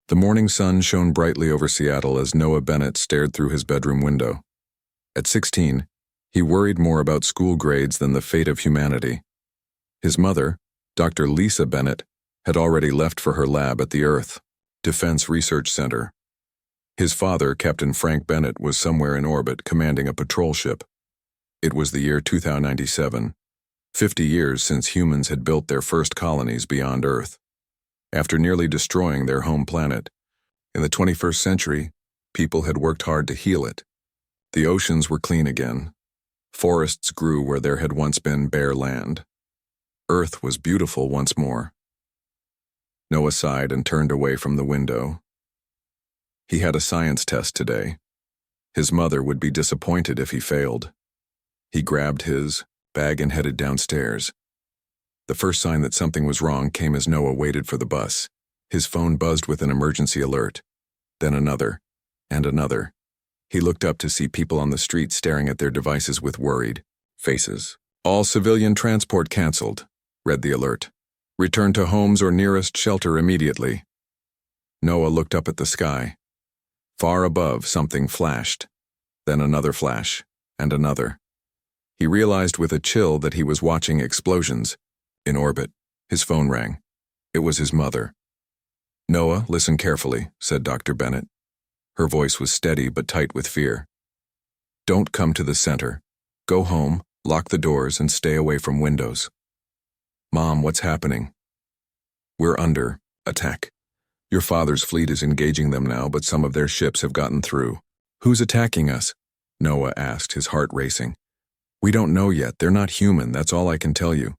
The morning sun shone brightly over Seattle as Noah Bennett stared through his bedroom window. At 16, he worried more about school grades than the fate of humanity. His mother, Dr. Lisa Bennett, had already left for her lab at the Earth Defense Research Center. His father, Captain Frank Bennett, was somewhere in orbit commanding a patrol ship. It was the year 2097, 50 years since humans had built their first colonies beyond Earth. After nearly destroying their home planet, in the 21st century, people had worked hard to heal it. The oceans were clean again. Forests grew where there had once been bare land. Earth was beautiful once more. Noah sighed and turned away from the window. He had a science test today. His mother would be disappointed if he failed. He grabbed his bag and headed downstairs. The first sign that something was wrong came as Noah waited for the bus. His phone buzzed with an emergency alert. Then another, and another. He looked up to see people on the street staring at their devices with worried faces. "All civilian transport canceled," read the alert. "Return to homes or nearest shelter immediately." Noah looked up at the sky. Far above, something flashed. Then another flash, and another. He realized with a chill that he was watching explosions. In orbit, his phone rang. It was his mother. "Noah, listen carefully," said Dr. Bennett. Her voice was steady but tight with fear. "Don't come to the center. Go home, lock the doors, and stay away from windows." "Mom, what's happening?" "We're under attack. Your father's fleet is engaging them now, but some of their ships have gotten through." "Who's attacking us?" Noah asked, his heart racing. "We don't know yet. They're not human, that's all I can tell you."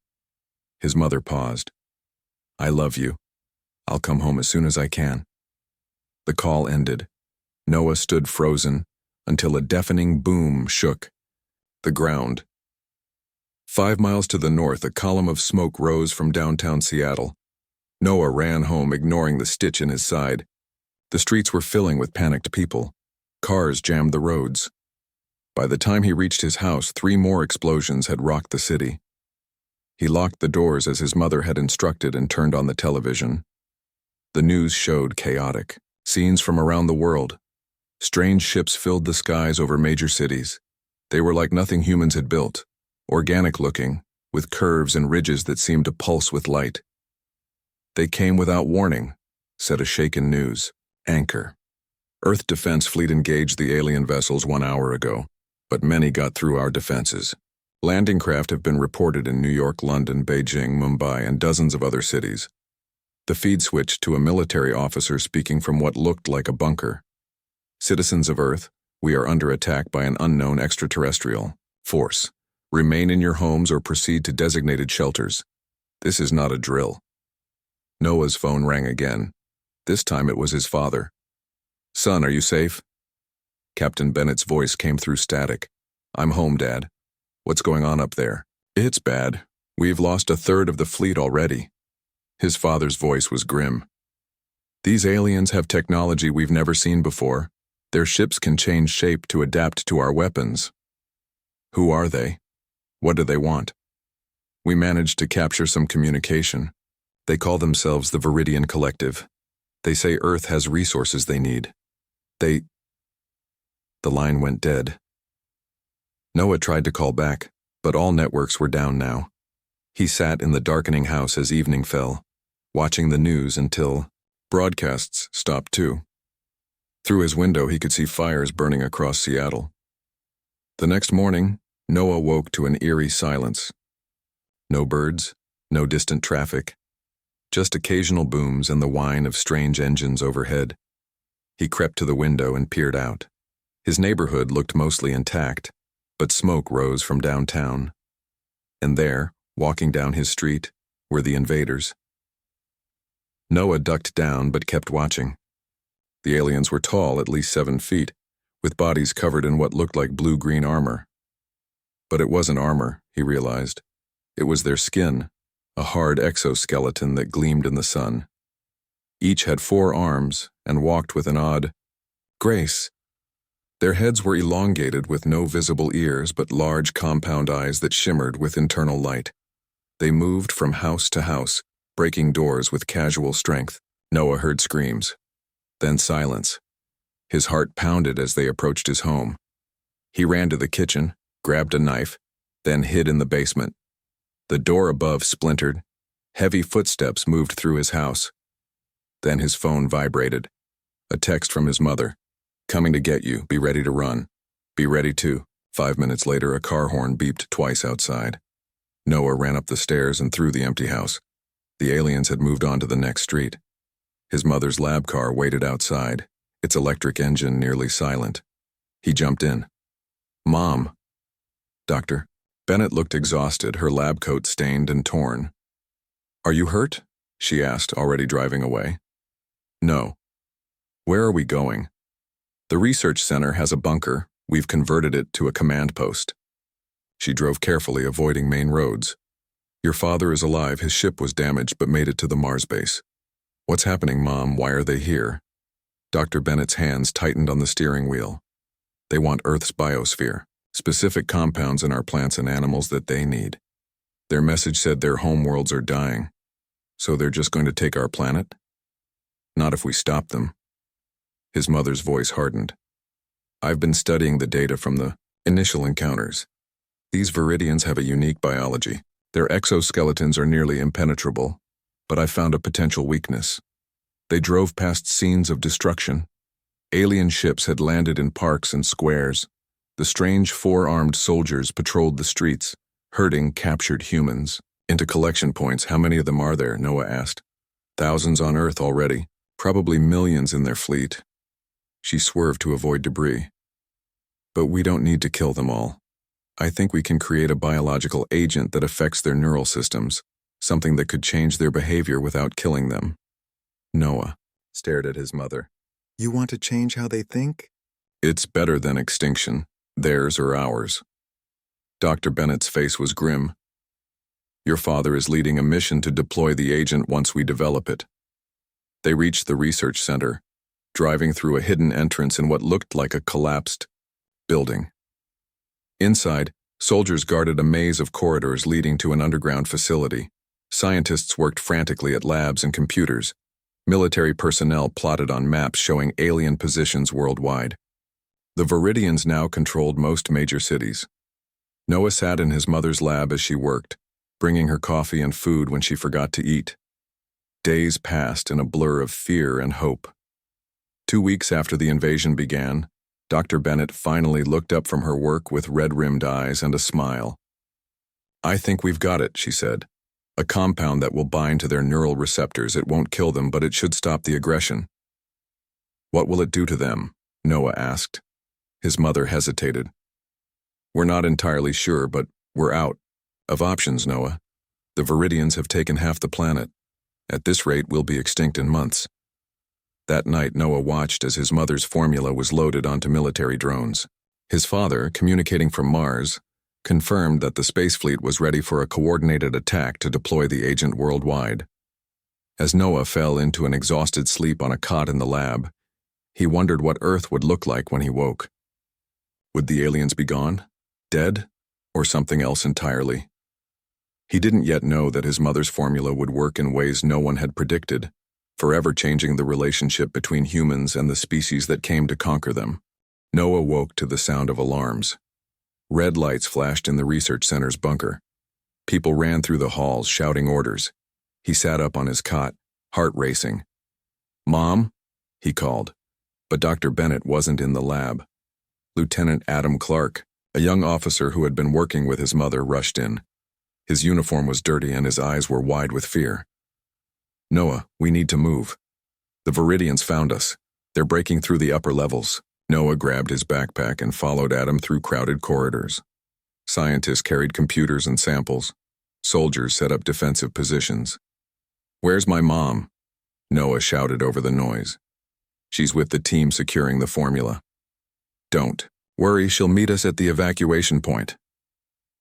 His mother paused. "I love you. I'll come home as soon as I can." The call ended. Noah stood frozen until a deafening boom shook the ground. 5 miles to the north, a column of smoke rose from downtown Seattle. Noah ran home, ignoring the stitch in his side. The streets were filling with panicked people. Cars jammed the roads. By the time he reached his house, 3 more explosions had rocked the city. He locked the doors as his mother had instructed and turned on the television. The news showed chaotic scenes from around the world. Strange ships filled the skies over major cities. They were like nothing humans had built, organic-looking, with curves and ridges that seemed to pulse with light. "They came without warning," said a shaken news anchor. "Earth Defense Fleet engaged the alien vessels 1 hour ago, but many got through our defenses. Landing craft have been reported in New York, London, Beijing, Mumbai, and dozens of other cities." The feed switched to a military officer speaking from what looked like a bunker. "Citizens of Earth, we are under attack by an unknown extraterrestrial force. Remain in your homes or proceed to designated shelters. This is not a drill." Noah's phone rang again. This time it was his father. "Son, are you safe?" Captain Bennett's voice came through static. "I'm home, Dad. What's going on up there?" "It's bad. We've lost a third of the fleet already." His father's voice was grim. "These aliens have technology we've never seen before. Their ships can change shape to adapt to our weapons." "Who are they? What do they want?" "We managed to capture some communication. They call themselves the Viridian Collective. They say Earth has resources they need. The line went dead. Noah tried to call back, but all networks were down now. He sat in the darkening house as evening fell, watching the news until broadcasts stopped too. Through his window he could see fires burning across Seattle. The next morning, Noah woke to an eerie silence. No birds, no distant traffic, just occasional booms and the whine of strange engines overhead. He crept to the window and peered out. His neighborhood looked mostly intact, but smoke rose from downtown. And there, walking down his street, were the invaders. Noah ducked down but kept watching. The aliens were tall, at least 7 feet, with bodies covered in what looked like blue-green armor. But it wasn't armor, he realized. It was their skin, a hard exoskeleton that gleamed in the sun. Each had 4 arms and walked with an odd grace. Their heads were elongated with no visible ears but large compound eyes that shimmered with internal light. They moved from house to house, breaking doors with casual strength. Noah heard screams. Then silence. His heart pounded as they approached his home. He ran to the kitchen, grabbed a knife, then hid in the basement. The door above splintered. Heavy footsteps moved through his house. Then his phone vibrated. A text from his mother. "Coming to get you. Be ready to run." "Be ready to." 5 minutes later, a car horn beeped twice outside. Noah ran up the stairs and through the empty house. The aliens had moved on to the next street. His mother's lab car waited outside, its electric engine nearly silent. He jumped in. "Mom." "Doctor?" Bennett looked exhausted, her lab coat stained and torn. "Are you hurt?" she asked, already driving away. "No." "Where are we going?" "The research center has a bunker. We've converted it to a command post." She drove carefully, avoiding main roads. "Your father is alive. His ship was damaged but made it to the Mars base." "What's happening, Mom? Why are they here?" Dr. Bennett's hands tightened on the steering wheel. "They want Earth's biosphere, specific compounds in our plants and animals that they need. Their message said their homeworlds are dying. So they're just going to take our planet? Not if we stop them." His mother's voice hardened. "I've been studying the data from the initial encounters. These Viridians have a unique biology. Their exoskeletons are nearly impenetrable, but I found a potential weakness. They drove past scenes of destruction. Alien ships had landed in parks and squares. The strange four-armed soldiers patrolled the streets, herding captured humans. Into collection points, how many of them are there?" Noah asked. "Thousands on Earth already, probably millions in their fleet." She swerved to avoid debris. "But we don't need to kill them all. I think we can create a biological agent that affects their neural systems, something that could change their behavior without killing them." Noah stared at his mother. "You want to change how they think?" "It's better than extinction, theirs or ours." Dr. Bennett's face was grim. "Your father is leading a mission to deploy the agent once we develop it." They reached the research center, driving through a hidden entrance in what looked like a collapsed building. Inside, soldiers guarded a maze of corridors leading to an underground facility. Scientists worked frantically at labs and computers. Military personnel plotted on maps showing alien positions worldwide. The Viridians now controlled most major cities. Noah sat in his mother's lab as she worked, bringing her coffee and food when she forgot to eat. Days passed in a blur of fear and hope. 2 weeks after the invasion began, Dr. Bennett finally looked up from her work with red-rimmed eyes and a smile. "I think we've got it," she said. "A compound that will bind to their neural receptors. It won't kill them, but it should stop the aggression." "What will it do to them?" Noah asked. His mother hesitated. "We're not entirely sure, but we're out of options, Noah. The Viridians have taken half the planet. At this rate, we'll be extinct in months." That night, Noah watched as his mother's formula was loaded onto military drones. His father, communicating from Mars, confirmed that the space fleet was ready for a coordinated attack to deploy the agent worldwide. As Noah fell into an exhausted sleep on a cot in the lab, he wondered what Earth would look like when he woke. Would the aliens be gone? Dead? Or something else entirely? He didn't yet know that his mother's formula would work in ways no one had predicted, forever changing the relationship between humans and the species that came to conquer them. Noah woke to the sound of alarms. Red lights flashed in the research center's bunker. People ran through the halls shouting orders. He sat up on his cot, heart racing. "Mom?" he called. But Dr. Bennett wasn't in the lab. Lieutenant Adam Clark, a young officer who had been working with his mother, rushed in. His uniform was dirty and his eyes were wide with fear. "Noah, we need to move. The Viridians found us. They're breaking through the upper levels." Noah grabbed his backpack and followed Adam through crowded corridors. Scientists carried computers and samples. Soldiers set up defensive positions. "Where's my mom?" Noah shouted over the noise. "She's with the team securing the formula." "Don't worry, she'll meet us at the evacuation point."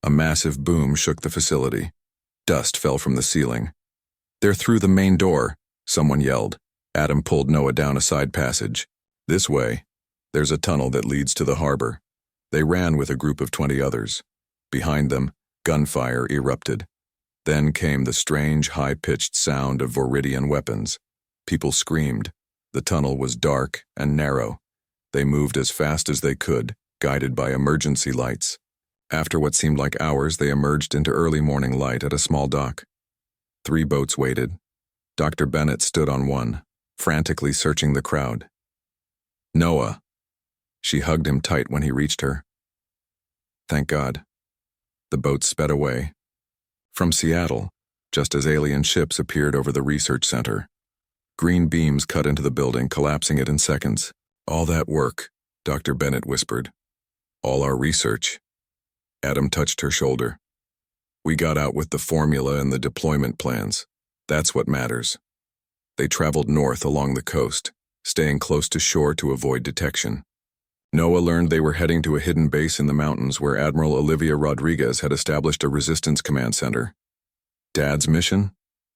A massive boom shook the facility. Dust fell from the ceiling. "They're through the main door," someone yelled. Adam pulled Noah down a side passage. "This way. There's a tunnel that leads to the harbor." They ran with a group of 20 others. Behind them, gunfire erupted. Then came the strange, high-pitched sound of Viridian weapons. People screamed. The tunnel was dark and narrow. They moved as fast as they could, guided by emergency lights. After what seemed like hours, they emerged into early morning light at a small dock. 3 boats waited. Dr. Bennett stood on one, frantically searching the crowd. Noah. She hugged him tight when he reached her. Thank God. The boat sped away. From Seattle, just as alien ships appeared over the research center. Green beams cut into the building, collapsing it in seconds. All that work, Dr. Bennett whispered. All our research. Adam touched her shoulder. We got out with the formula and the deployment plans. That's what matters. They traveled north along the coast, staying close to shore to avoid detection. Noah learned they were heading to a hidden base in the mountains where Admiral Olivia Rodriguez had established a resistance command center. Dad's mission?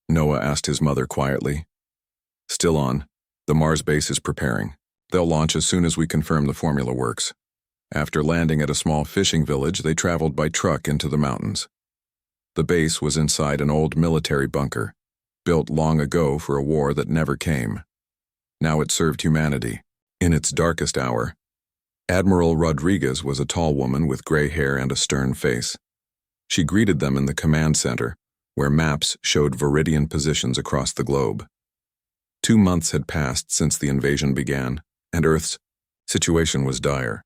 Noah asked his mother quietly. Still on. The Mars base is preparing. They'll launch as soon as we confirm the formula works. After landing at a small fishing village, they traveled by truck into the mountains. The base was inside an old military bunker, built long ago for a war that never came. Now it served humanity. In its darkest hour, Admiral Rodriguez was a tall woman with gray hair and a stern face. She greeted them in the command center, where maps showed Viridian positions across the globe. 2 months had passed since the invasion began, and Earth's situation was dire.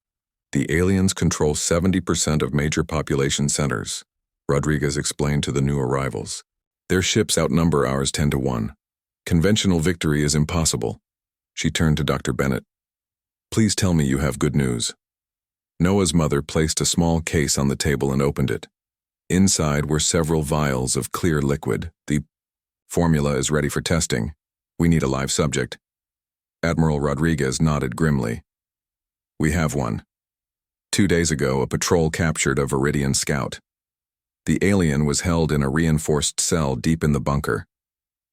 The aliens control 70% of major population centers, Rodriguez explained to the new arrivals. Their ships outnumber ours 10 to 1. Conventional victory is impossible. She turned to Dr. Bennett. Please tell me you have good news. Noah's mother placed a small case on the table and opened it. Inside were several vials of clear liquid. The formula is ready for testing. We need a live subject. Admiral Rodriguez nodded grimly. We have one. 2 days ago, a patrol captured a Viridian scout. The alien was held in a reinforced cell deep in the bunker.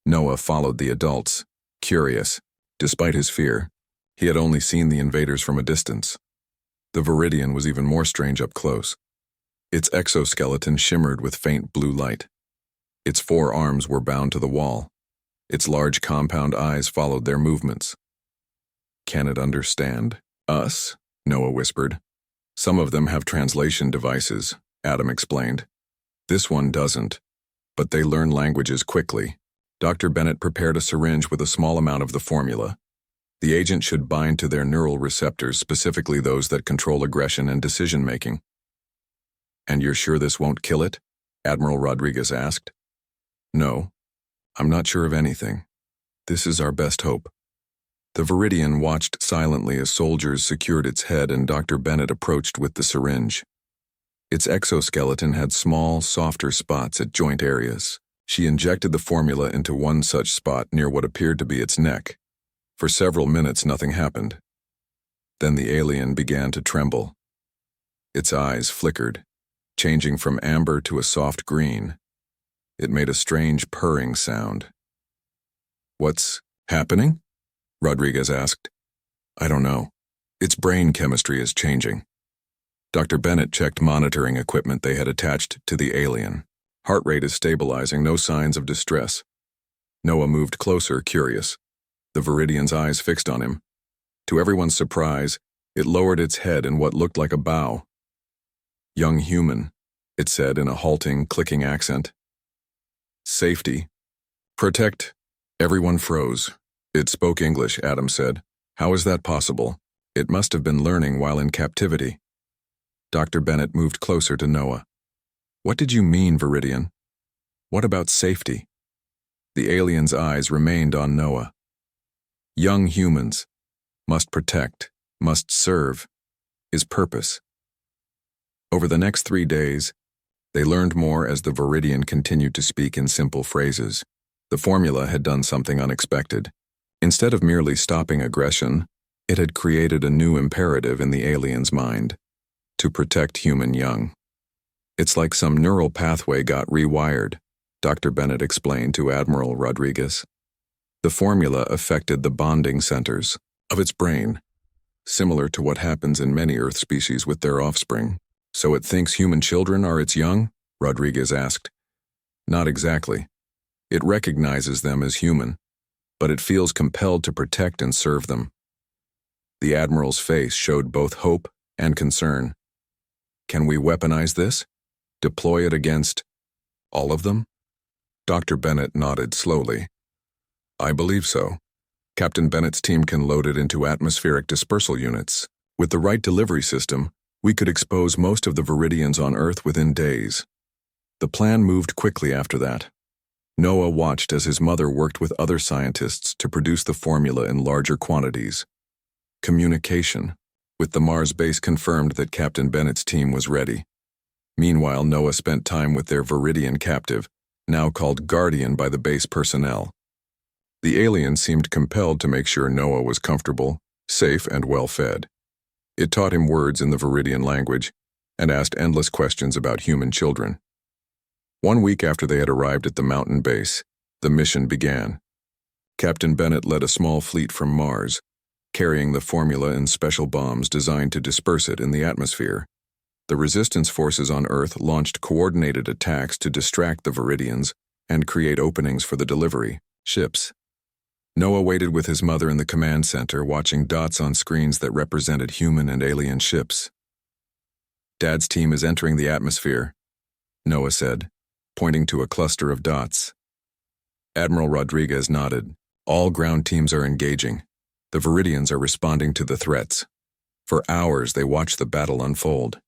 Noah followed the adults, curious. Despite his fear, he had only seen the invaders from a distance. The Viridian was even more strange up close. Its exoskeleton shimmered with faint blue light. Its 4 arms were bound to the wall. Its large compound eyes followed their movements. Can it understand us? Noah whispered. Some of them have translation devices, Adam explained. This one doesn't, but they learn languages quickly. Dr. Bennett prepared a syringe with a small amount of the formula. The agent should bind to their neural receptors, specifically those that control aggression and decision-making. And you're sure this won't kill it? Admiral Rodriguez asked. No, I'm not sure of anything. This is our best hope. The Viridian watched silently as soldiers secured its head and Dr. Bennett approached with the syringe. Its exoskeleton had small, softer spots at joint areas. She injected the formula into one such spot near what appeared to be its neck. For several minutes, nothing happened. Then the alien began to tremble. Its eyes flickered, changing from amber to a soft green. It made a strange purring sound. What's happening? Rodriguez asked. I don't know. Its brain chemistry is changing. Dr. Bennett checked monitoring equipment they had attached to the alien. Heart rate is stabilizing, no signs of distress. Noah moved closer, curious. The Viridian's eyes fixed on him. To everyone's surprise, it lowered its head in what looked like a bow. Young human, it said in a halting, clicking accent. Safety. Protect. Everyone froze. It spoke English, Adam said. How is that possible? It must have been learning while in captivity. Dr. Bennett moved closer to Noah. What did you mean, Viridian? What about safety? The alien's eyes remained on Noah. Young humans must protect, must serve, is purpose. Over the next 3 days, they learned more as the Viridian continued to speak in simple phrases. The formula had done something unexpected. Instead of merely stopping aggression, it had created a new imperative in the alien's mind: to protect human young. It's like some neural pathway got rewired, Dr. Bennett explained to Admiral Rodriguez. The formula affected the bonding centers of its brain, similar to what happens in many Earth species with their offspring. So it thinks human children are its young? Rodriguez asked. Not exactly. It recognizes them as human, but it feels compelled to protect and serve them. The Admiral's face showed both hope and concern. Can we weaponize this? Deploy it against all of them? Dr. Bennett nodded slowly. I believe so. Captain Bennett's team can load it into atmospheric dispersal units. With the right delivery system, we could expose most of the Viridians on Earth within days. The plan moved quickly after that. Noah watched as his mother worked with other scientists to produce the formula in larger quantities. Communication, with the Mars base, confirmed that Captain Bennett's team was ready. Meanwhile, Noah spent time with their Viridian captive, now called Guardian by the base personnel. The alien seemed compelled to make sure Noah was comfortable, safe, and well-fed. It taught him words in the Viridian language and asked endless questions about human children. 1 week after they had arrived at the mountain base, the mission began. Captain Bennett led a small fleet from Mars, carrying the formula and special bombs designed to disperse it in the atmosphere. The resistance forces on Earth launched coordinated attacks to distract the Viridians and create openings for the delivery ships. Noah waited with his mother in the command center, watching dots on screens that represented human and alien ships. Dad's team is entering the atmosphere, Noah said, pointing to a cluster of dots. Admiral Rodriguez nodded. All ground teams are engaging. The Viridians are responding to the threats. For hours, they watched the battle unfold.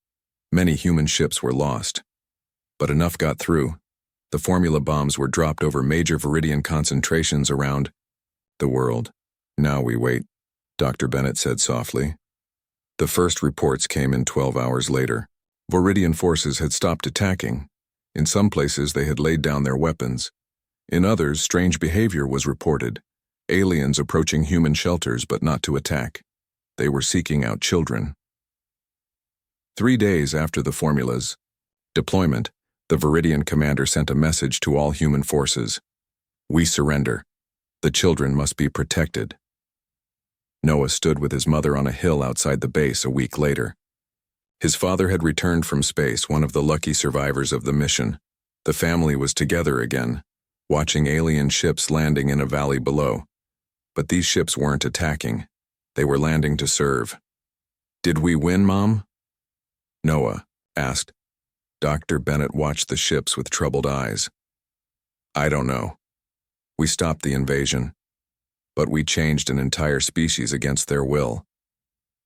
Many human ships were lost. But enough got through. The formula bombs were dropped over major Viridian concentrations around the world. Now we wait, Dr. Bennett said softly. The first reports came in 12 hours later. Viridian forces had stopped attacking. In some places, they had laid down their weapons. In others, strange behavior was reported. Aliens approaching human shelters, but not to attack. They were seeking out children. 3 days after the formula's deployment, the Viridian commander sent a message to all human forces. We surrender. The children must be protected. Noah stood with his mother on a hill outside the base a week later. His father had returned from space, one of the lucky survivors of the mission. The family was together again, watching alien ships landing in a valley below. But these ships weren't attacking. They were landing to serve. Did we win, Mom? Noah asked. Dr. Bennett watched the ships with troubled eyes. I don't know. We stopped the invasion, but we changed an entire species against their will.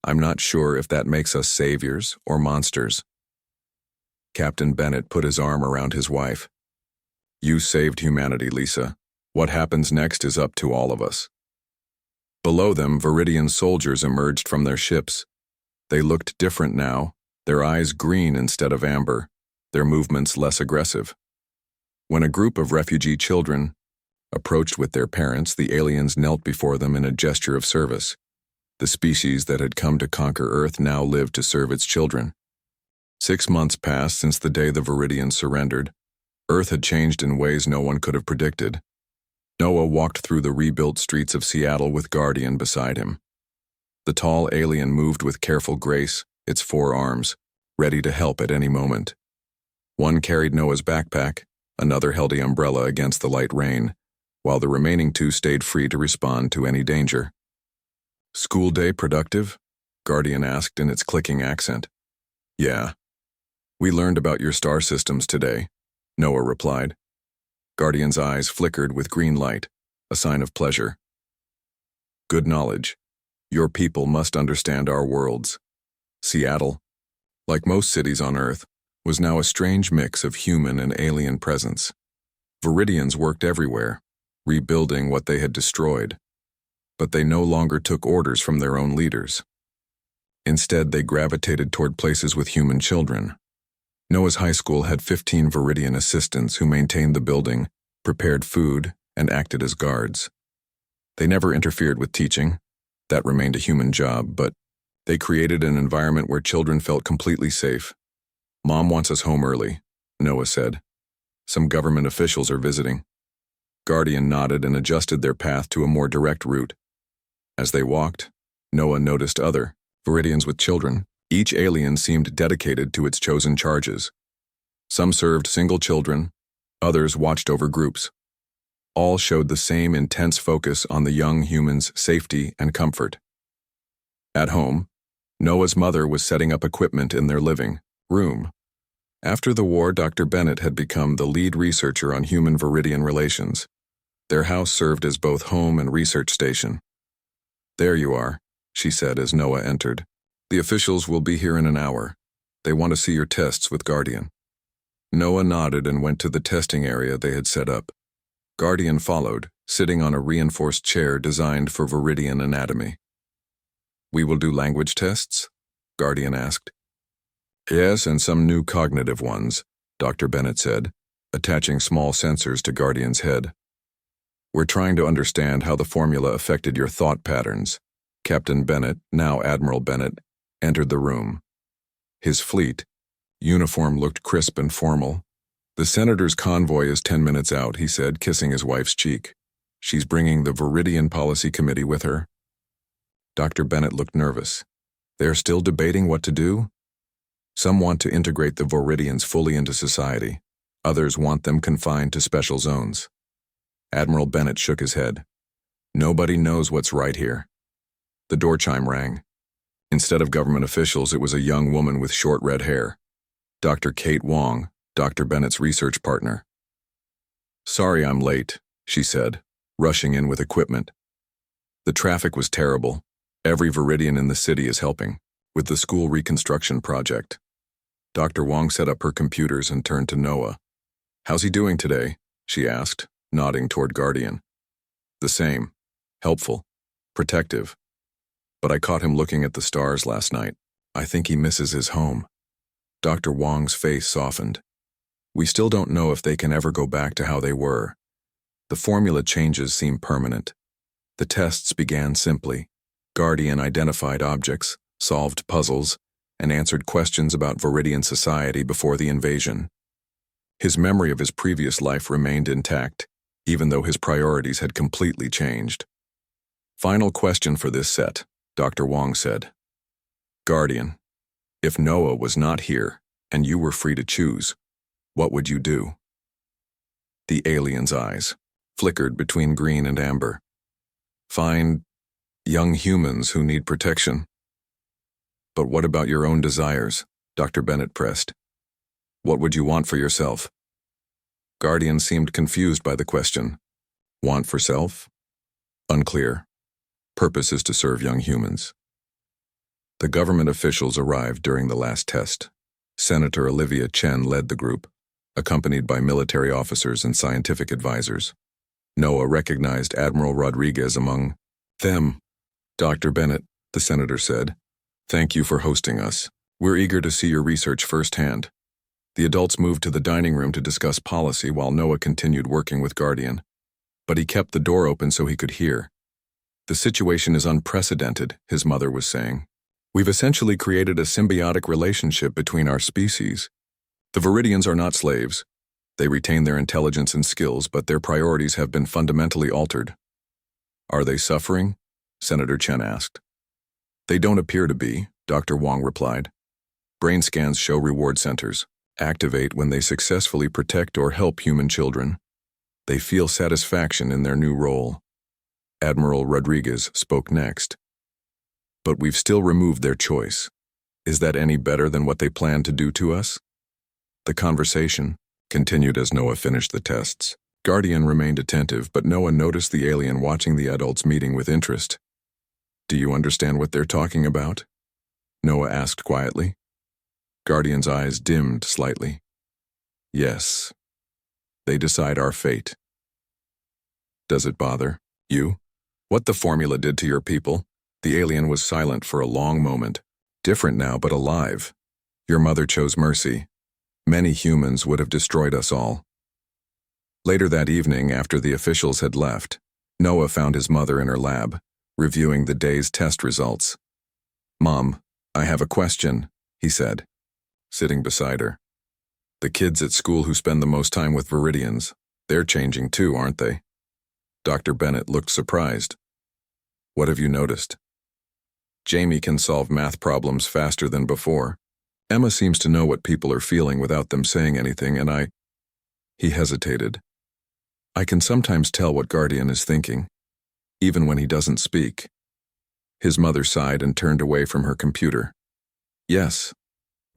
I'm not sure if that makes us saviors or monsters. Captain Bennett put his arm around his wife. You saved humanity, Lisa. What happens next is up to all of us. Below them, Viridian soldiers emerged from their ships. They looked different now, their eyes green instead of amber, their movements less aggressive. When a group of refugee children approached with their parents, the aliens knelt before them in a gesture of service. The species that had come to conquer Earth now lived to serve its children. 6 months passed since the day the Viridians surrendered. Earth had changed in ways no one could have predicted. Noah walked through the rebuilt streets of Seattle with Guardian beside him. The tall alien moved with careful grace, its 4 arms, ready to help at any moment. One carried Noah's backpack, another held the umbrella against the light rain, while the remaining 2 stayed free to respond to any danger. School day productive? Guardian asked in its clicking accent. Yeah. We learned about your star systems today, Noah replied. Guardian's eyes flickered with green light, a sign of pleasure. Good knowledge. Your people must understand our worlds. Seattle, like most cities on Earth, was now a strange mix of human and alien presence. Viridians worked everywhere, rebuilding what they had destroyed. But they no longer took orders from their own leaders. Instead, they gravitated toward places with human children. Noah's high school had 15 Viridian assistants who maintained the building, prepared food, and acted as guards. They never interfered with teaching. That remained a human job, but they created an environment where children felt completely safe. Mom wants us home early, Noah said. Some government officials are visiting. Guardian nodded and adjusted their path to a more direct route. As they walked, Noah noticed other Viridians with children. Each alien seemed dedicated to its chosen charges. Some served single children, others watched over groups. All showed the same intense focus on the young human's safety and comfort. At home, Noah's mother was setting up equipment in their living room. After the war, Dr. Bennett had become the lead researcher on human-Viridian relations. Their house served as both home and research station. "There you are," she said as Noah entered. "The officials will be here in an hour. They want to see your tests with Guardian." Noah nodded and went to the testing area they had set up. Guardian followed, sitting on a reinforced chair designed for Viridian anatomy. "We will do language tests?" Guardian asked. "Yes, and some new cognitive ones," Dr. Bennett said, attaching small sensors to Guardian's head. "We're trying to understand how the formula affected your thought patterns." Captain Bennett, now Admiral Bennett, entered the room. His fleet uniform looked crisp and formal. "The Senator's convoy is 10 minutes out," he said, kissing his wife's cheek. "She's bringing the Viridian Policy Committee with her." Dr. Bennett looked nervous. "They're still debating what to do? Some want to integrate the Viridians fully into society. Others want them confined to special zones." Admiral Bennett shook his head. "Nobody knows what's right here." The door chime rang. Instead of government officials, it was a young woman with short red hair. Dr. Kate Wong, Dr. Bennett's research partner. "Sorry I'm late," she said, rushing in with equipment. "The traffic was terrible. Every Viridian in the city is helping with the school reconstruction project." Dr. Wong set up her computers and turned to Noah. "How's he doing today?" she asked, nodding toward Guardian. "The same. Helpful. Protective. But I caught him looking at the stars last night. I think he misses his home." Dr. Wong's face softened. "We still don't know if they can ever go back to how they were. The formula changes seem permanent." The tests began simply. Guardian identified objects, solved puzzles, and answered questions about Viridian society before the invasion. His memory of his previous life remained intact, even though his priorities had completely changed. "Final question for this set," Dr. Wong said. "Guardian, if Noah was not here and you were free to choose, what would you do?" The alien's eyes flickered between green and amber. "Find young humans who need protection." "But what about your own desires?" Dr. Bennett pressed. "What would you want for yourself?" Guardian seemed confused by the question. "Want for self?" "Unclear. Purpose is to serve young humans." The government officials arrived during the last test. Senator Olivia Chen led the group, accompanied by military officers and scientific advisors. Noah recognized Admiral Rodriguez among them. "Dr. Bennett," the senator said, "thank you for hosting us. We're eager to see your research firsthand." The adults moved to the dining room to discuss policy while Noah continued working with Guardian. But he kept the door open so he could hear. "The situation is unprecedented," his mother was saying. "We've essentially created a symbiotic relationship between our species. The Viridians are not slaves. They retain their intelligence and skills, but their priorities have been fundamentally altered." "Are they suffering?" Senator Chen asked. "They don't appear to be," Dr. Wong replied. "Brain scans show reward centers activate when they successfully protect or help human children. They feel satisfaction in their new role." Admiral Rodriguez spoke next. "But we've still removed their choice. Is that any better than what they plan to do to us?" The conversation continued as Noah finished the tests. Guardian remained attentive, but Noah noticed the alien watching the adults' meeting with interest. "Do you understand what they're talking about?" Noah asked quietly. Guardian's eyes dimmed slightly. "Yes. They decide our fate." "Does it bother you? What the formula did to your people?" The alien was silent for a long moment. "Different now, but alive. Your mother chose mercy. Many humans would have destroyed us all." Later that evening, after the officials had left, Noah found his mother in her lab, reviewing the day's test results. "Mom, I have a question," he said, sitting beside her. "The kids at school who spend the most time with Viridians, they're changing too, aren't they?" Dr. Bennett looked surprised. "What have you noticed?" "Jamie can solve math problems faster than before. Emma seems to know what people are feeling without them saying anything, and He hesitated. I can sometimes tell what Guardian is thinking, even when he doesn't speak. His mother sighed and turned away from her computer. Yes,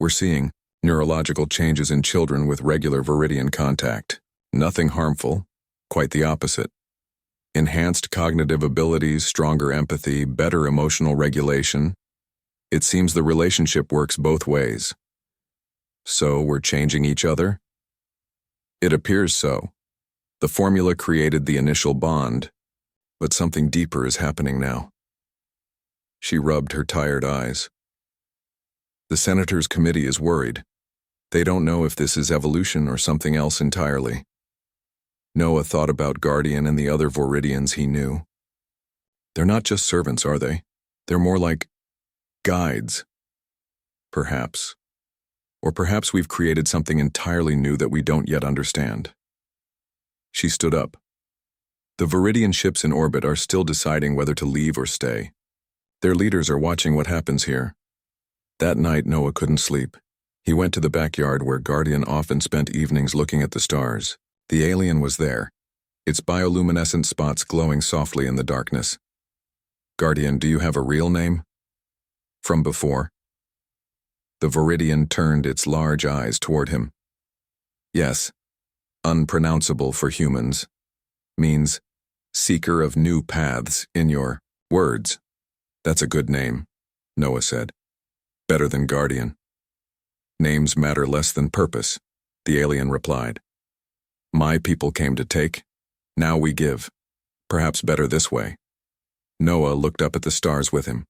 we're seeing neurological changes in children with regular Viridian contact. Nothing harmful, quite the opposite. Enhanced cognitive abilities, stronger empathy, better emotional regulation. It seems the relationship works both ways. So we're changing each other? It appears so. The formula created the initial bond, but something deeper is happening now. She rubbed her tired eyes. The Senators' Committee is worried. They don't know if this is evolution or something else entirely. Noah thought about Guardian and the other Viridians he knew. They're not just servants, are they? They're more like guides. Perhaps. Or perhaps we've created something entirely new that we don't yet understand. She stood up. The Viridian ships in orbit are still deciding whether to leave or stay. Their leaders are watching what happens here. That night, Noah couldn't sleep. He went to the backyard where Guardian often spent evenings looking at the stars. The alien was there, its bioluminescent spots glowing softly in the darkness. Guardian, do you have a real name? From before? The Viridian turned its large eyes toward him. Yes, unpronounceable for humans. Means seeker of new paths in your words. That's a good name, Noah said. Better than Guardian. Names matter less than purpose, the alien replied. My people came to take, now we give. Perhaps better this way. Noah looked up at the stars with him.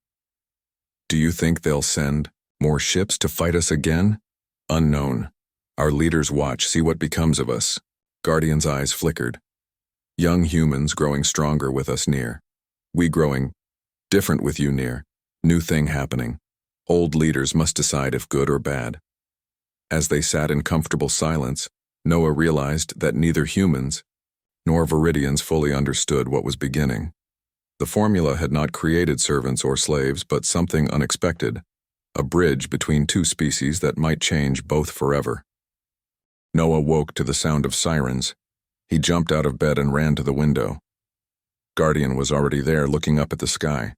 Do you think they'll send more ships to fight us again? Unknown. Our leaders watch, see what becomes of us. Guardian's eyes flickered. Young humans growing stronger with us near. We growing different with you near. New thing happening. Old leaders must decide if good or bad. As they sat in comfortable silence, Noah realized that neither humans nor Viridians fully understood what was beginning. The formula had not created servants or slaves, but something unexpected, a bridge between two species that might change both forever. Noah woke to the sound of sirens. He jumped out of bed and ran to the window. Guardian was already there, looking up at the sky.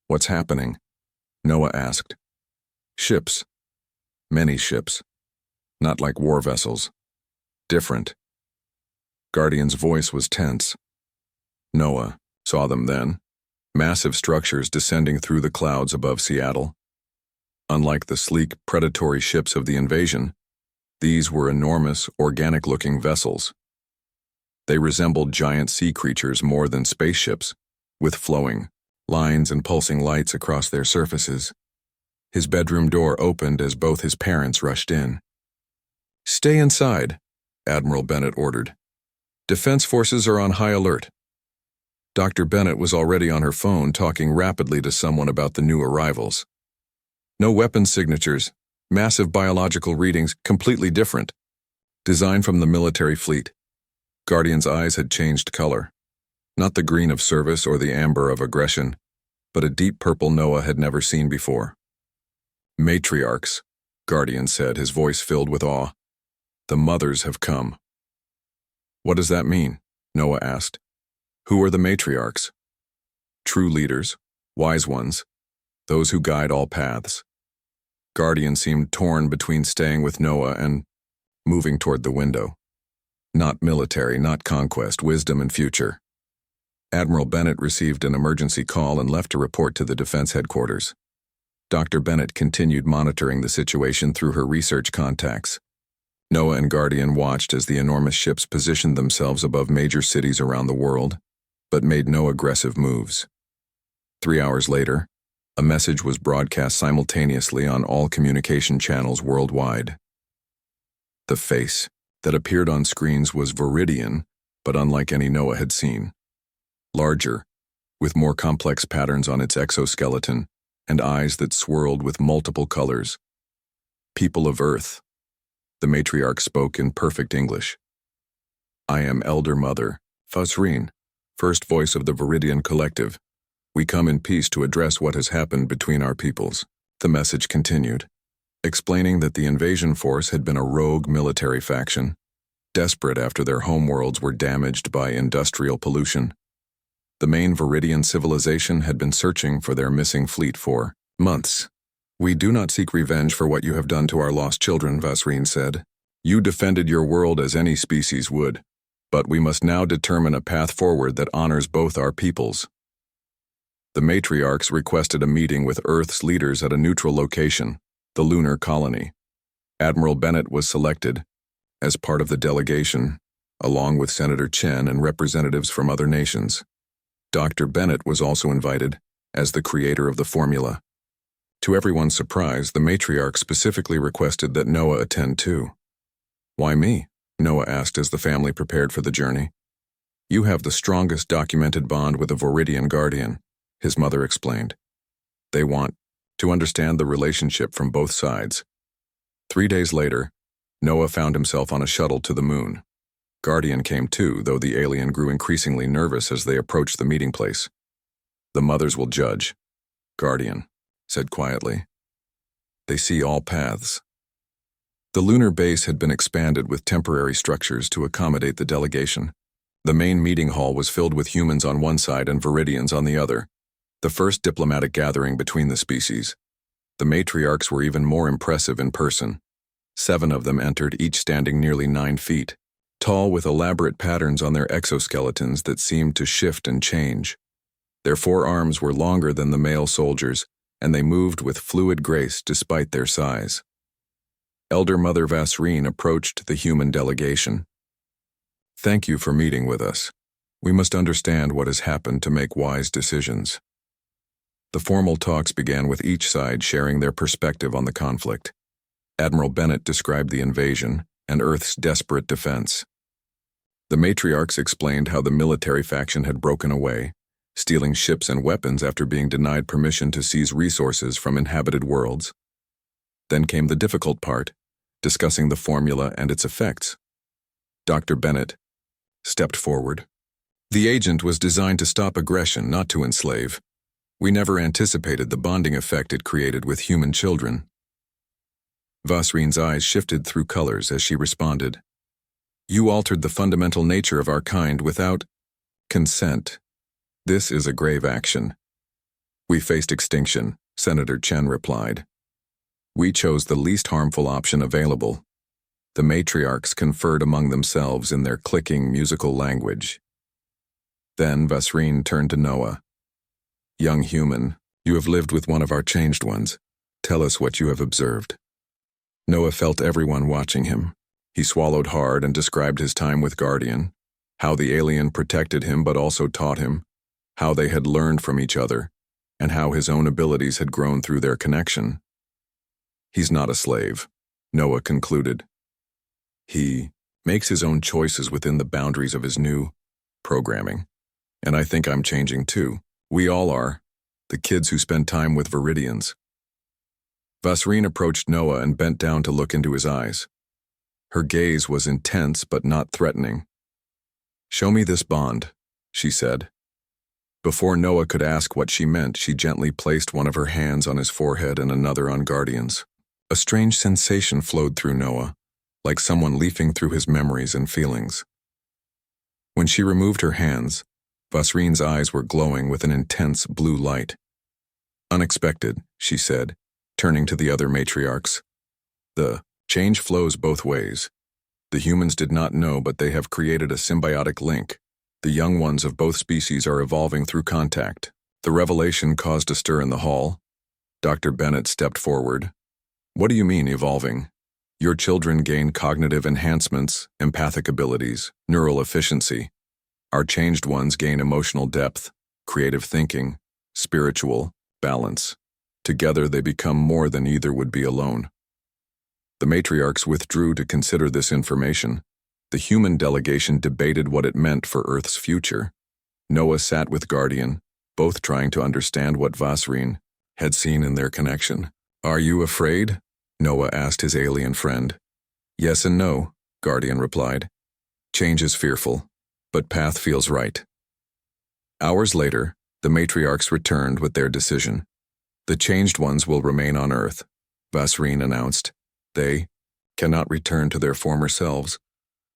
What's happening? Noah asked. Ships. Many ships. Not like war vessels. Different. Guardian's voice was tense. Noah saw them then. Massive structures descending through the clouds above Seattle. Unlike the sleek, predatory ships of the invasion, these were enormous, organic-looking vessels. They resembled giant sea creatures more than spaceships, with flowing lines and pulsing lights across their surfaces. His bedroom door opened as both his parents rushed in. Stay inside, Admiral Bennett ordered. Defense forces are on high alert. Dr. Bennett was already on her phone talking rapidly to someone about the new arrivals. No weapons signatures, massive biological readings, completely different. Designed from the military fleet. Guardian's eyes had changed color. Not the green of service or the amber of aggression, but a deep purple Noah had never seen before. Matriarchs, Guardian said, his voice filled with awe. The mothers have come. What does that mean? Noah asked. Who are the matriarchs? True leaders, wise ones, those who guide all paths. Guardian seemed torn between staying with Noah and moving toward the window. Not military, not conquest, wisdom and future. Admiral Bennett received an emergency call and left to report to the defense headquarters. Dr. Bennett continued monitoring the situation through her research contacts. Noah and Guardian watched as the enormous ships positioned themselves above major cities around the world, but made no aggressive moves. 3 hours later, a message was broadcast simultaneously on all communication channels worldwide. The face that appeared on screens was Viridian, but unlike any Noah had seen. Larger, with more complex patterns on its exoskeleton, and eyes that swirled with multiple colors. People of Earth, the matriarch spoke in perfect English. I am Elder Mother, Fusreen, first voice of the Viridian Collective. We come in peace to address what has happened between our peoples. The message continued, explaining that the invasion force had been a rogue military faction, desperate after their homeworlds were damaged by industrial pollution. The main Viridian civilization had been searching for their missing fleet for months. "We do not seek revenge for what you have done to our lost children," Vasreen said. "You defended your world as any species would, but we must now determine a path forward that honors both our peoples." The matriarchs requested a meeting with Earth's leaders at a neutral location, the lunar colony. Admiral Bennett was selected as part of the delegation, along with Senator Chen and representatives from other nations. Dr. Bennett was also invited as the creator of the formula. To everyone's surprise, the matriarch specifically requested that Noah attend too. "Why me?" Noah asked as the family prepared for the journey. "You have the strongest documented bond with a Viridian guardian," his mother explained. "They want to understand the relationship from both sides." 3 days later, Noah found himself on a shuttle to the moon. Guardian came too, though the alien grew increasingly nervous as they approached the meeting place. "The mothers will judge," Guardian said quietly. "They see all paths." The lunar base had been expanded with temporary structures to accommodate the delegation. The main meeting hall was filled with humans on one side and Viridians on the other, the first diplomatic gathering between the species. The matriarchs were even more impressive in person. 7 of them entered, each standing nearly 9 feet, tall with elaborate patterns on their exoskeletons that seemed to shift and change. Their forearms were longer than the male soldiers, and they moved with fluid grace despite their size. Elder Mother Vasreen approached the human delegation. "Thank you for meeting with us. We must understand what has happened to make wise decisions." The formal talks began with each side sharing their perspective on the conflict. Admiral Bennett described the invasion and Earth's desperate defense. The matriarchs explained how the military faction had broken away, stealing ships and weapons after being denied permission to seize resources from inhabited worlds. Then came the difficult part, discussing the formula and its effects. Dr. Bennett stepped forward. "The agent was designed to stop aggression, not to enslave. We never anticipated the bonding effect it created with human children." Vasreen's eyes shifted through colors as she responded. "You altered the fundamental nature of our kind without consent. This is a grave action." "We faced extinction," Senator Chen replied. "We chose the least harmful option available." The matriarchs conferred among themselves in their clicking musical language. Then Vasreen turned to Noah. "Young human, you have lived with one of our changed ones. Tell us what you have observed." Noah felt everyone watching him. He swallowed hard and described his time with Guardian, how the alien protected him but also taught him, how they had learned from each other, and how his own abilities had grown through their connection. "He's not a slave," Noah concluded. "He makes his own choices within the boundaries of his new programming. And I think I'm changing too. We all are, the kids who spend time with Viridians." Vasreen approached Noah and bent down to look into his eyes. Her gaze was intense but not threatening. "Show me this bond," she said. Before Noah could ask what she meant, she gently placed one of her hands on his forehead and another on Guardian's. A strange sensation flowed through Noah, like someone leafing through his memories and feelings. When she removed her hands, Vasreen's eyes were glowing with an intense blue light. "Unexpected," she said, turning to the other matriarchs. "The change flows both ways. The humans did not know, but they have created a symbiotic link. The young ones of both species are evolving through contact." The revelation caused a stir in the hall. Dr. Bennett stepped forward. "What do you mean, evolving? Your children gain cognitive enhancements, empathic abilities, neural efficiency. Our changed ones gain emotional depth, creative thinking, spiritual balance. Together they become more than either would be alone." The matriarchs withdrew to consider this information. The human delegation debated what it meant for Earth's future. Noah sat with Guardian, both trying to understand what Vasreen had seen in their connection. "Are you afraid?" Noah asked his alien friend. "Yes and no," Guardian replied. "Change is fearful, but path feels right." Hours later, the matriarchs returned with their decision. "The changed ones will remain on Earth," Vasreen announced. "They cannot return to their former selves."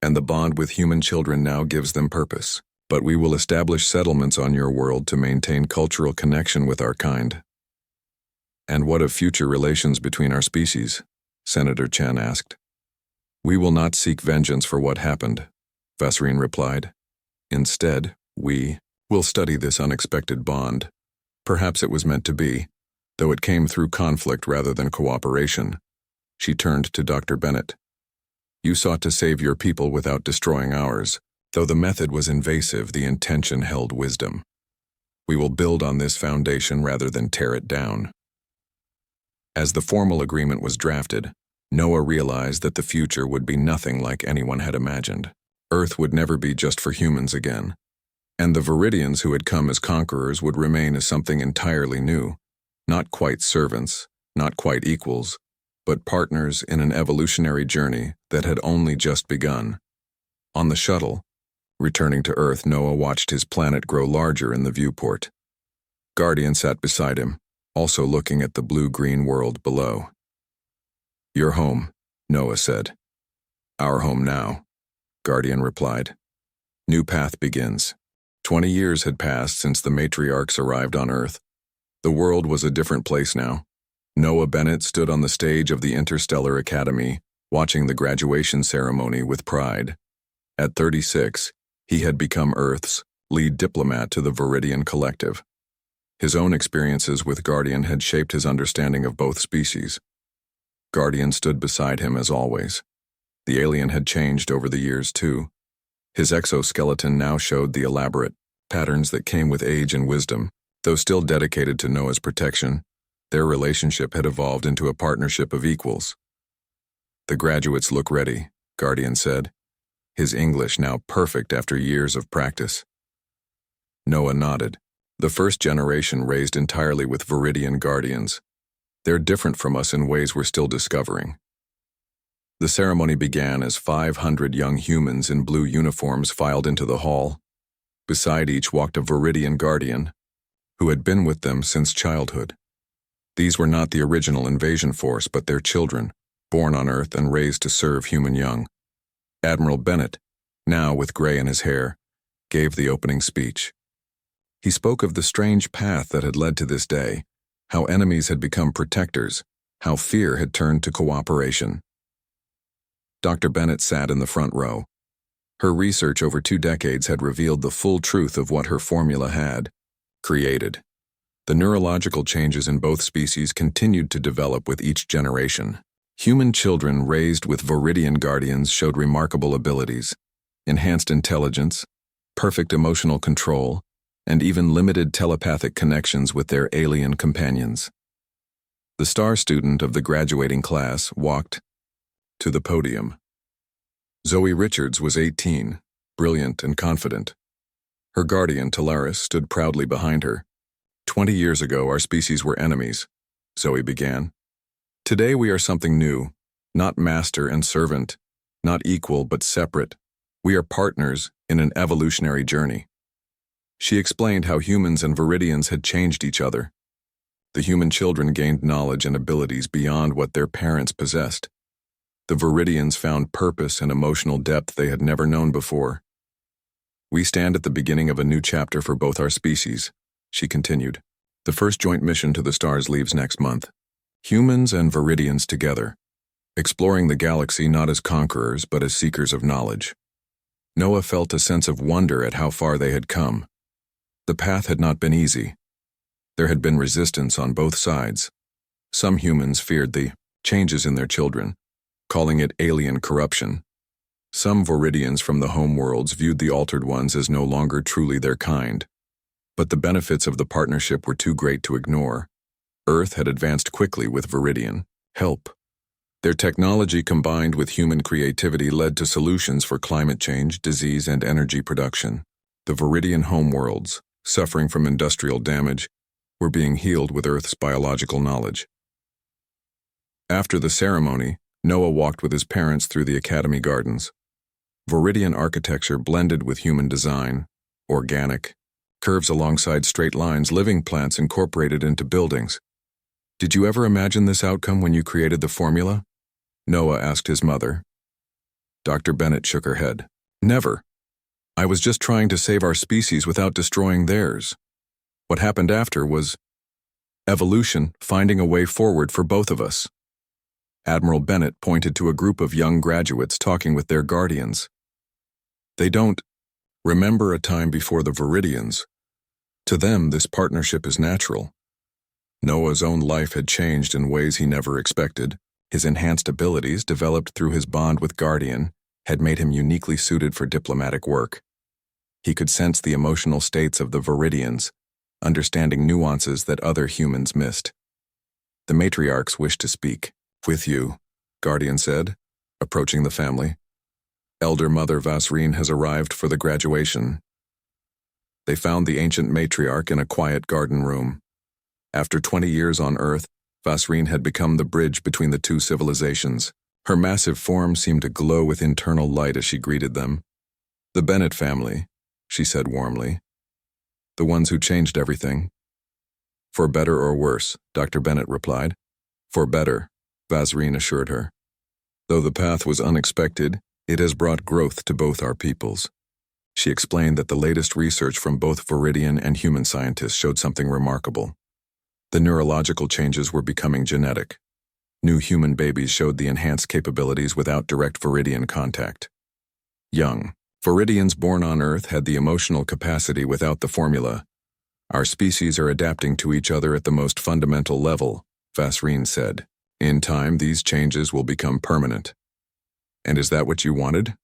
and the bond with human children now gives them purpose. But we will establish settlements on your world to maintain cultural connection with our kind." "And what of future relations between our species?" Senator Chen asked. "We will not seek vengeance for what happened," Vasserine replied. "Instead, we will study this unexpected bond. Perhaps it was meant to be, though it came through conflict rather than cooperation." She turned to Dr. Bennett. "You sought to save your people without destroying ours. Though the method was invasive, the intention held wisdom. We will build on this foundation rather than tear it down." As the formal agreement was drafted, Noah realized that the future would be nothing like anyone had imagined. Earth would never be just for humans again, and the Viridians who had come as conquerors would remain as something entirely new, not quite servants, not quite equals, but partners in an evolutionary journey that had only just begun. On the shuttle, returning to Earth, Noah watched his planet grow larger in the viewport. Guardian sat beside him, also looking at the blue-green world below. "Your home," Noah said. "Our home now," Guardian replied. "New path begins." 20 years had passed since the matriarchs arrived on Earth. The world was a different place now. Noah Bennett stood on the stage of the Interstellar Academy, watching the graduation ceremony with pride. At 36, he had become Earth's lead diplomat to the Viridian Collective. His own experiences with Guardian had shaped his understanding of both species. Guardian stood beside him as always. The alien had changed over the years too. His exoskeleton now showed the elaborate patterns that came with age and wisdom. Though still dedicated to Noah's protection, their relationship had evolved into a partnership of equals. "The graduates look ready," Guardian said, his English now perfect after years of practice. Noah nodded. The first generation raised entirely with Viridian guardians. They're different from us in ways we're still discovering. The ceremony began as 500 young humans in blue uniforms filed into the hall. Beside each walked a Viridian guardian, who had been with them since childhood. These were not the original invasion force, but their children, born on Earth and raised to serve human young. Admiral Bennett, now with gray in his hair, gave the opening speech. He spoke of the strange path that had led to this day, how enemies had become protectors, how fear had turned to cooperation. Dr. Bennett sat in the front row. Her research over 2 decades had revealed the full truth of what her formula had created. The neurological changes in both species continued to develop with each generation. Human children raised with Viridian guardians showed remarkable abilities, enhanced intelligence, perfect emotional control, and even limited telepathic connections with their alien companions. The star student of the graduating class walked to the podium. Zoe Richards was 18, brilliant and confident. Her guardian, Talaris, stood proudly behind her. 20 years ago, our species were enemies, Zoe began. Today we are something new, not master and servant, not equal but separate. We are partners in an evolutionary journey. She explained how humans and Viridians had changed each other. The human children gained knowledge and abilities beyond what their parents possessed. The Viridians found purpose and emotional depth they had never known before. We stand at the beginning of a new chapter for both our species, she continued. The first joint mission to the stars leaves next month. Humans and Viridians together, exploring the galaxy not as conquerors but as seekers of knowledge. Noah felt a sense of wonder at how far they had come. The path had not been easy. There had been resistance on both sides. Some humans feared the changes in their children, calling it alien corruption. Some Viridians from the homeworlds viewed the altered ones as no longer truly their kind. But the benefits of the partnership were too great to ignore. Earth had advanced quickly with Viridian help. Their technology combined with human creativity led to solutions for climate change, disease, and energy production. The Viridian homeworlds, suffering from industrial damage, were being healed with Earth's biological knowledge. After the ceremony, Noah walked with his parents through the Academy gardens. Viridian architecture blended with human design, organic, curves alongside straight lines, living plants incorporated into buildings. Did you ever imagine this outcome when you created the formula? Noah asked his mother. Dr. Bennett shook her head. Never. I was just trying to save our species without destroying theirs. What happened after was evolution finding a way forward for both of us. Admiral Bennett pointed to a group of young graduates talking with their guardians. They don't remember a time before the Viridians. To them, this partnership is natural. Noah's own life had changed in ways he never expected. His enhanced abilities, developed through his bond with Guardian, had made him uniquely suited for diplomatic work. He could sense the emotional states of the Viridians, understanding nuances that other humans missed. The matriarchs wished to speak. With you, Guardian said, approaching the family. Elder Mother Vasreen has arrived for the graduation. They found the ancient matriarch in a quiet garden room. After 20 years on Earth, Vasreen had become the bridge between the two civilizations. Her massive form seemed to glow with internal light as she greeted them. The Bennett family, she said warmly. The ones who changed everything. For better or worse, Dr. Bennett replied. For better, Vasreen assured her. Though the path was unexpected, it has brought growth to both our peoples. She explained that the latest research from both Viridian and human scientists showed something remarkable. The neurological changes were becoming genetic. New human babies showed the enhanced capabilities without direct Viridian contact. Young Viridians born on Earth had the emotional capacity without the formula. Our species are adapting to each other at the most fundamental level, Vasreen said. In time, these changes will become permanent. And is that what you wanted?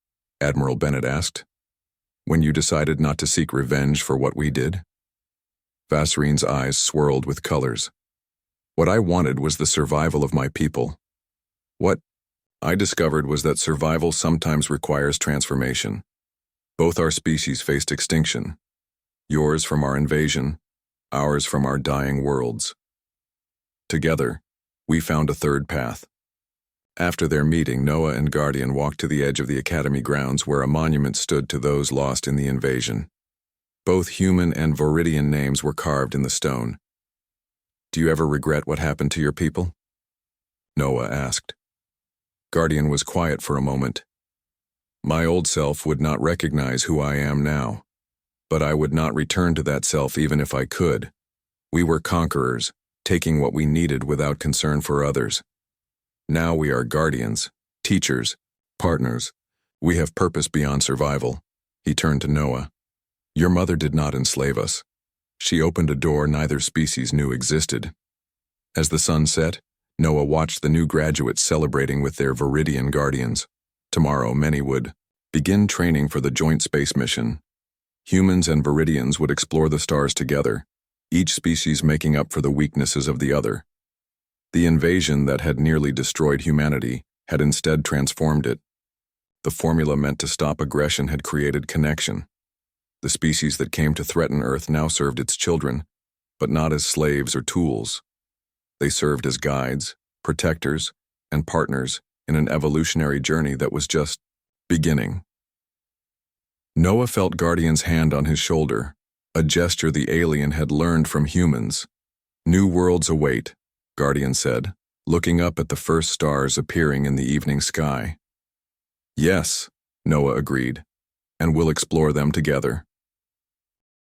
Admiral Bennett asked. When you decided not to seek revenge for what we did? Vasreen's eyes swirled with colors. What I wanted was the survival of my people. What I discovered was that survival sometimes requires transformation. Both our species faced extinction. Yours from our invasion, ours from our dying worlds. Together, we found a third path. After their meeting, Noah and Guardian walked to the edge of the Academy grounds where a monument stood to those lost in the invasion. Both human and Viridian names were carved in the stone. Do you ever regret what happened to your people? Noah asked. Guardian was quiet for a moment. My old self would not recognize who I am now, but I would not return to that self even if I could. We were conquerors, taking what we needed without concern for others. Now we are guardians, teachers, partners. We have purpose beyond survival. He turned to Noah. Your mother did not enslave us. She opened a door neither species knew existed. As the sun set, Noah watched the new graduates celebrating with their Viridian guardians. Tomorrow, many would begin training for the joint space mission. Humans and Viridians would explore the stars together, each species making up for the weaknesses of the other. The invasion that had nearly destroyed humanity had instead transformed it. The formula meant to stop aggression had created connection. The species that came to threaten Earth now served its children, but not as slaves or tools. They served as guides, protectors, and partners in an evolutionary journey that was just beginning. Noah felt Guardian's hand on his shoulder, a gesture the alien had learned from humans. New worlds await, Guardian said, looking up at the first stars appearing in the evening sky. Yes, Noah agreed, and we'll explore them together.